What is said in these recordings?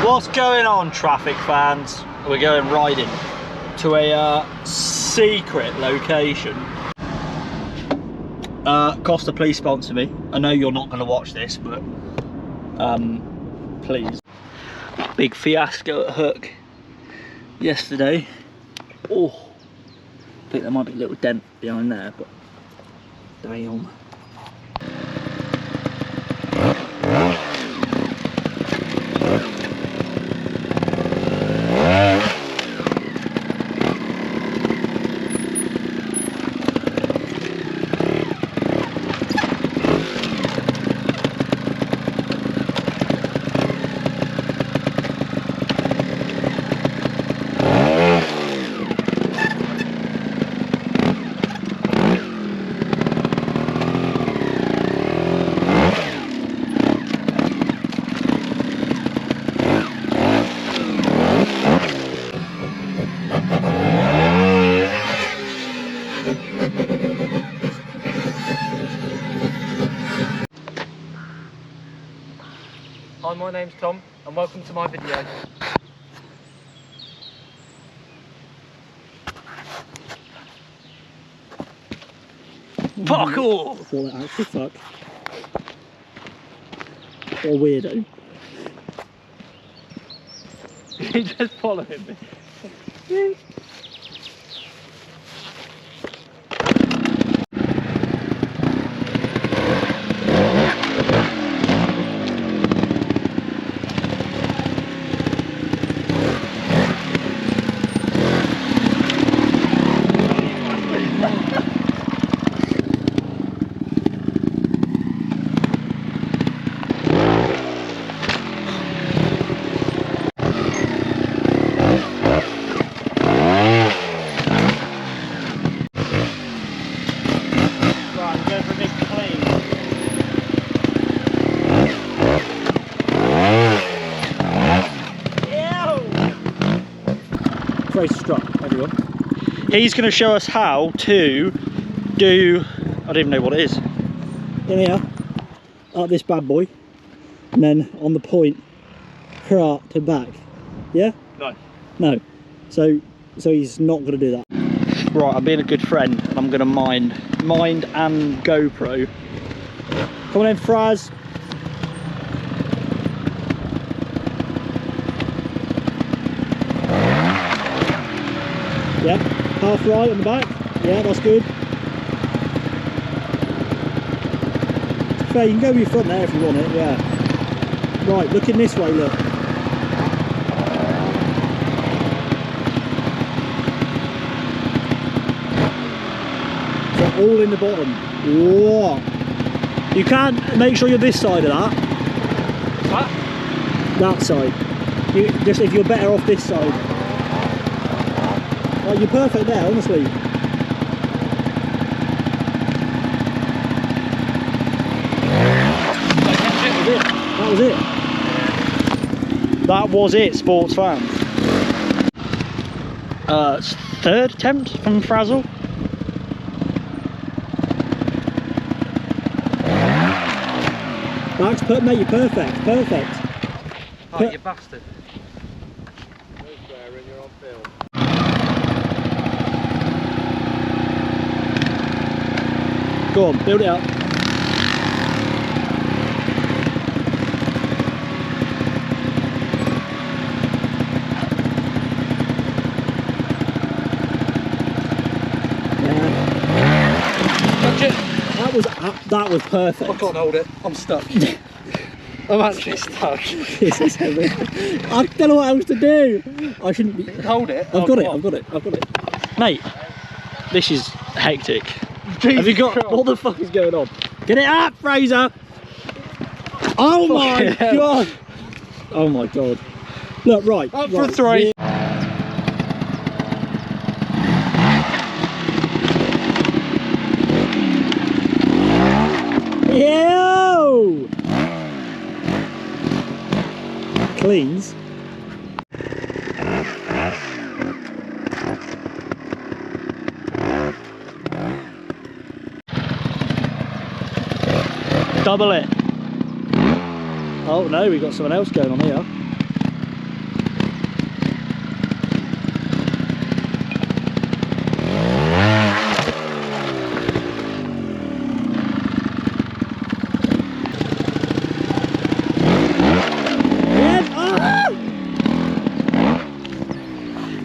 What's going on, traffic fans? We're going riding to a secret location. Costa, please sponsor me. I know you're not going to watch this, but please. Big fiasco at Hook yesterday. Oh, I think there might be a little dent behind there, but damn. Hi, my name's Tom and welcome to my video. Fuck off! What the actual fuck? What a weirdo. He just following me. Struck, everyone. He's going to show us how to do, I don't even know what it is. In here, up this bad boy, and then on the point, front to back. Yeah? No. No. So he's not going to do that. Right, I'm being a good friend and I'm going to mind and GoPro. Come on in, Fraz. Yeah, half right on the back. Yeah, that's good. Fair, you can go with your front there if you want it, yeah. Right, looking this way, look. So all in the bottom. Whoa. You can't make sure you're this side of that. What? That side. Just if you're better off this side. Oh, you're perfect there, honestly. That was it. That was it, sports fans. Third attempt from Frazzle. Max, mate, you're perfect, perfect. Oh, you bastard. No swearing, you're on film. Go on, build it up. Touch it. That was perfect. I can't hold it. I'm stuck. I'm actually stuck. This is heavy. I don't know what else to do. I shouldn't be. Hold it. I've got it. Mate, this is hectic. Jesus Have you got, Christ. what the fuck is going on? Get it up, Fraser. Oh my hell. god. Oh my god. Look, right. Up right. for three. Yo! Cleans. Double it. Oh no, we've got someone else going on here.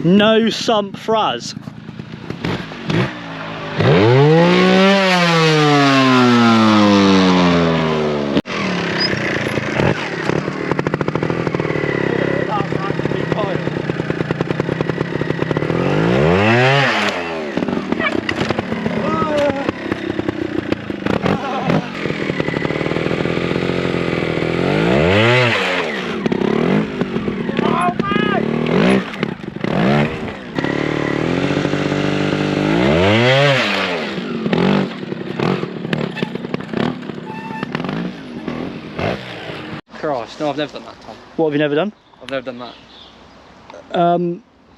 No sump fraz. Christ, no, I've never done that, Tom. What have you never done? I've never done that.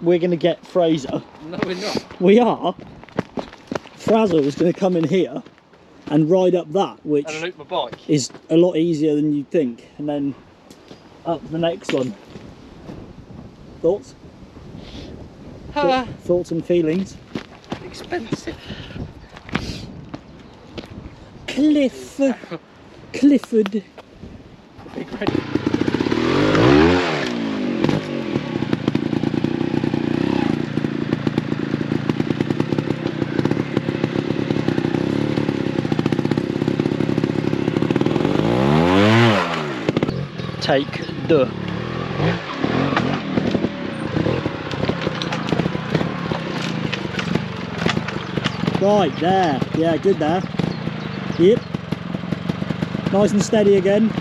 We're going to get Fraser. No, we're not. We are. Frazzle is going to come in here and ride up that, which And I loop my bike. is a lot easier than you'd think, and then up the next one. Thoughts? Thoughts and feelings? Expensive. Clifford. Big red. Take the. Right, there. Yeah, good there. Yep. Nice and steady again.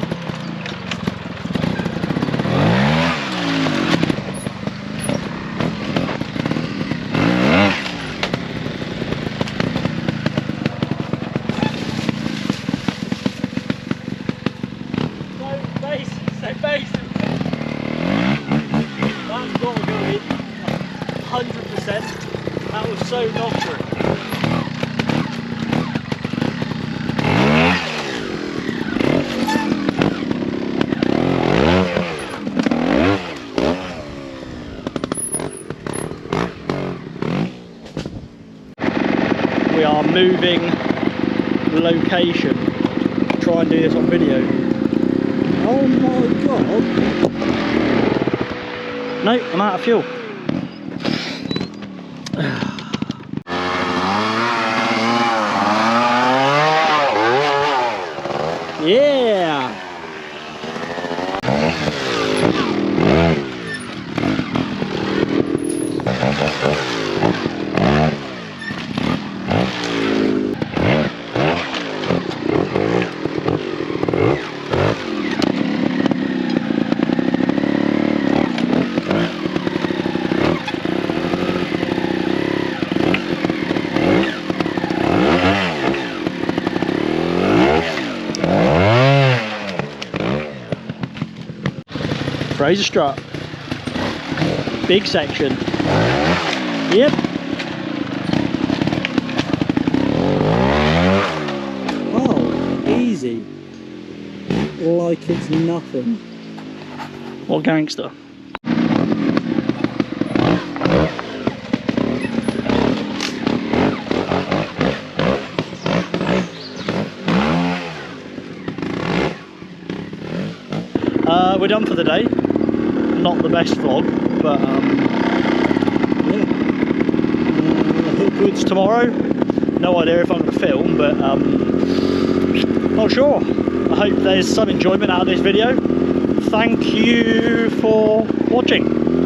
So basically, that's got to go in 100%. That was so nocturne. We are moving location. Try and do this on video. Oh my god. No, I'm out of fuel. Yeah. Fraser strut. Big section. Yep. Oh, easy. Like it's nothing. What gangster? We're done for the day. Not the best vlog, but yeah. Hookwoods tomorrow. No idea if I'm going to film, but not sure. I hope there's some enjoyment out of this video. Thank you for watching.